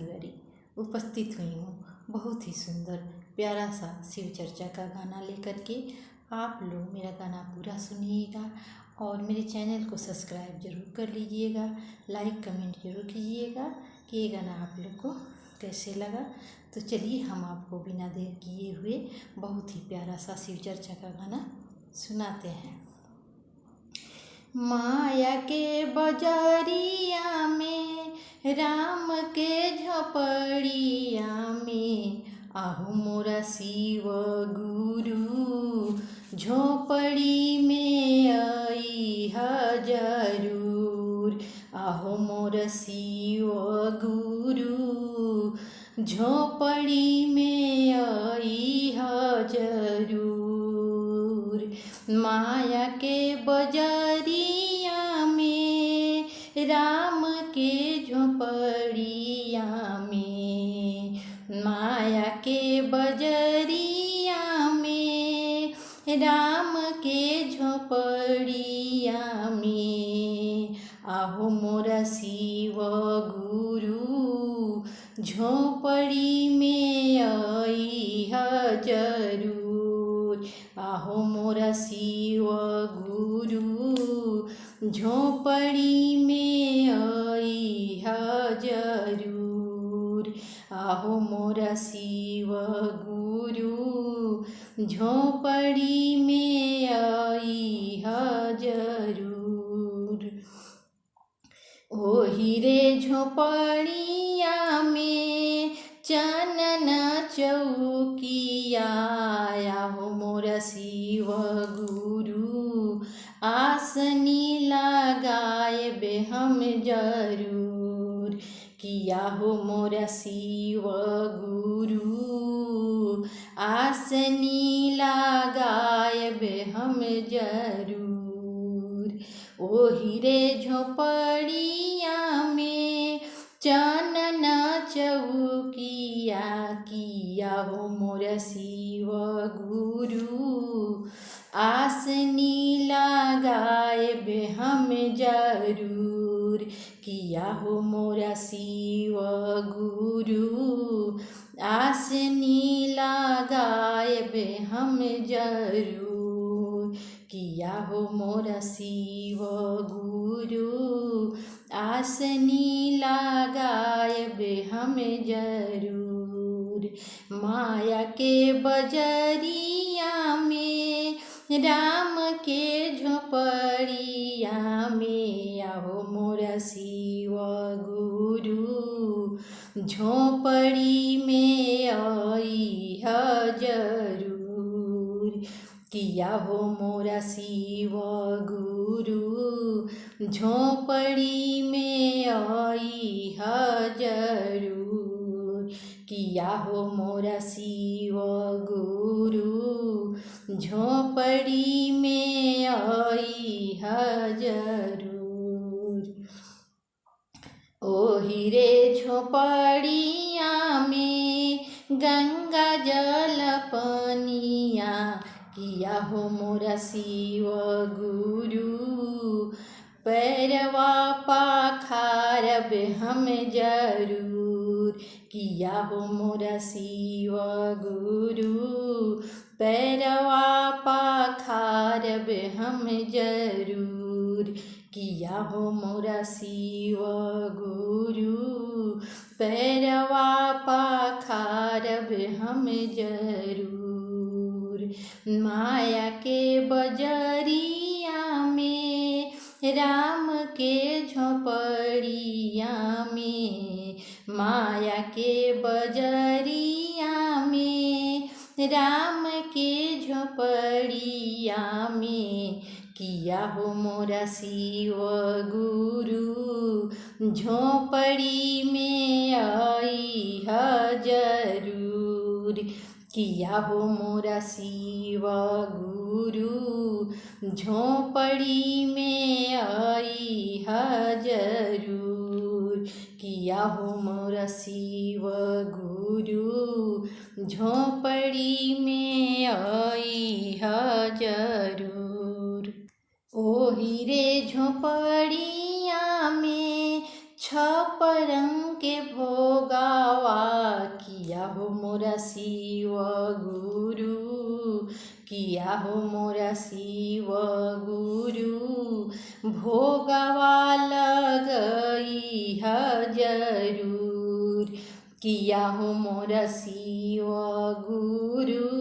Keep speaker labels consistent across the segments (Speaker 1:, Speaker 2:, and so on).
Speaker 1: तिवारी उपस्थित हुई हूँ बहुत ही सुंदर प्यारा सा शिव चर्चा का गाना लेकर के। आप लोग मेरा गाना पूरा सुनिएगा और मेरे चैनल को सब्सक्राइब जरूर कर लीजिएगा, लाइक कमेंट जरूर कीजिएगा कि ये गाना आप लोग को कैसे लगा। तो चलिए हम आपको बिना देर किए हुए बहुत ही प्यारा सा शिव चर्चा का गाना सुनाते हैं। माया के बजरिया में, राम के झोपड़िया में, आहू मोरा शिव गुरु, झोपड़ी में आई जरूर। आहू मोरा शिव गुरु, झोपड़ी में आई जरूर। माया के बजरिया में, राम के झोपड़िया में, माया के बजरिया में, राम के झोपड़िया में, आहू मोरा शिव गुरु, झोपड़ी में आई जरूर। आहू मोरा शिव गुरु, झोपड़ी में आई जरूर। आहू मोरा शिव गुरु, झोपड़ी में आई जरूर। ओही रे झोपड़िया में, चनन चौकिया, आहू मोरा शिव गुरु, आसनी लगाए बे हम जरूर। किया हो मोरा शिव गुरु, आसनी लगाए बे हम जरूर। ओही रे झोपड़िया में, चनन चौकिया, किया हो मोरा शिव गुरु, आसनी लगाए बे हम जरूर। किया हो मोरा शिव गुरु, आसनी लगाए बे हम जरूर। किया हो मोरा शिव गुरु, आसनी लगाए बे हम जरूर। माया के बजरिया में, राम के झोपड़िया में, आहू मोरा शिव गुरु, झोपड़ी में आई जरूर। किया हो मोरा शिव गुरु, झोपड़ी में आई जरूर। किया हो मोरा शिव गुरु, झोपड़ी में आई जरूर। ओही रे झोपड़िया में, गंगा जल पनिया, किया हो मोरा शिव गुरु, पैरवा पाखारब हम जरूर। किया हो मोरा शिव गुरु, पैरवा पाखारब हम जरूर। किया हो मोरा शिव गुरु, पैरवा पाखारब हम जरूर। माया के बजरिया में, राम के झोपड़िया में, माया के बजरिया में, राम के झोपड़िया में, किया हो मोरा शिव गुरु, झोपड़ी में आई जरूर। किया हो मोरा शिव गुरु, झोपड़ी में आई जरूर। किया हो मोरा शिव गुरु, झोपड़ी में आई जरूर। ओही रे झोपड़िया में, छपरंग के भोगावा किया हो मोरा शिव गुरु, किया हो मोरा शिव गुरु, भोगावा लगई है जरूर, किया हो मोरा शिव गुरु,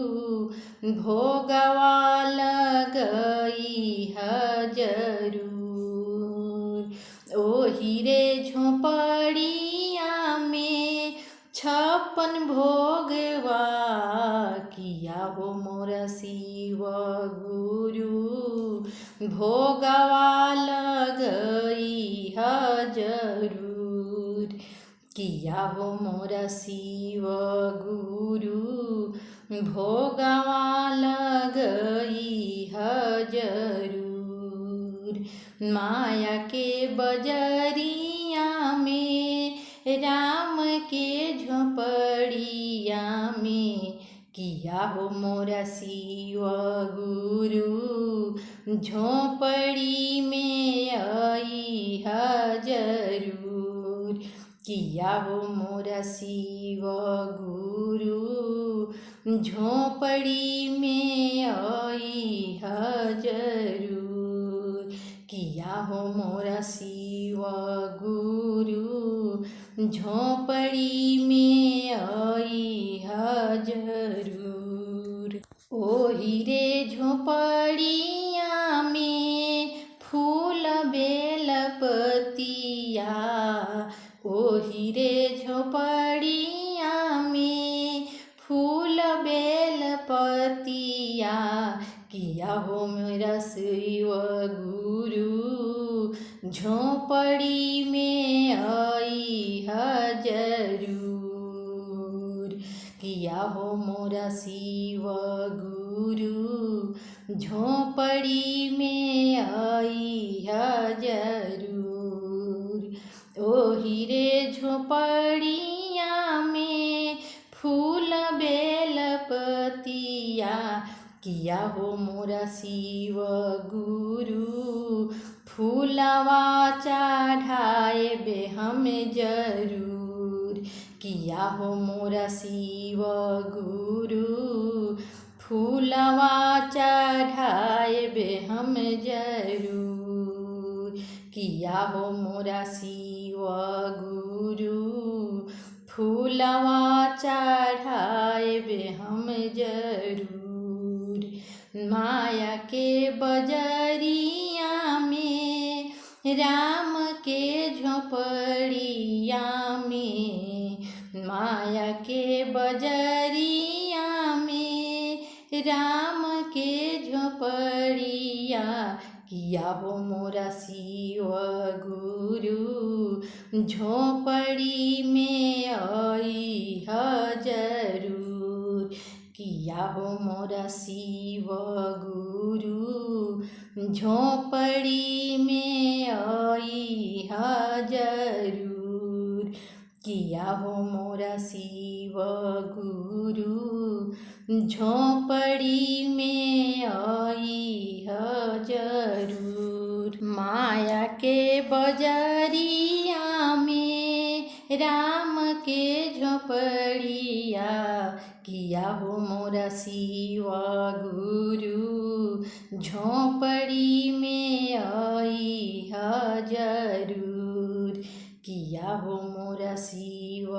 Speaker 1: भोगावा लगई है जरूर। ओ हीरे झोपड़िया में 56 भोगवा किया हो मोरा शिव गुरु, भोगवा लगई है जरूर, किया हो मोरा शिव गुरु, भोगवा लगई है जरूर। माया के बजरिया में राम के झोपड़िया में किया हो मोरा शिव गुरु, झोपड़ी में आई है जरूर, किया हो मोरा शिव गुरु, झोपड़ी में आई है जरूर, किया हो मोरा शिव गुरु, झोपड़ी में आई है जरूर। ओ हीरे झोपड़िया में फूल बेल पतिया, ओ हीरे झोपड़िया में फूल बेल पतिया, किया हो मेरा शिव गुरु, झोपड़ी में आई है जरूर, किया हो मोरा शिव गुरु, झोपड़ी में आई है जरूर। ओ हीरे झोपड़िया में फूल बेल पतिया, किया हो मोरा शिव गुरु, फूलवा चढ़ाए बे हम जरूर, किया हो मोरा शिव गुरु, फूलवा चढ़ाए बे हम जरूर, किया हो मोरा शिव गुरु, फूलवा चढ़ाए बे हम जरूर। माया के बजरिया में राम के झोपड़िया में, माया के बजरिया में राम के झोपड़िया, किया हो मोरा शिव गुरु, झोपड़ी में आई है जरूर, किया हो मोरा शिव गुरु, झोपड़ी में आई है जरूर, किया हो मोरा शिव गुरु, झोपड़ी में आई है जरूर। माया के बजरिया में राम के झोपड़िया, किया हो मोरा शिव गुरु, झोपड़ी में आई है जरूर, किया हो मोरा शिव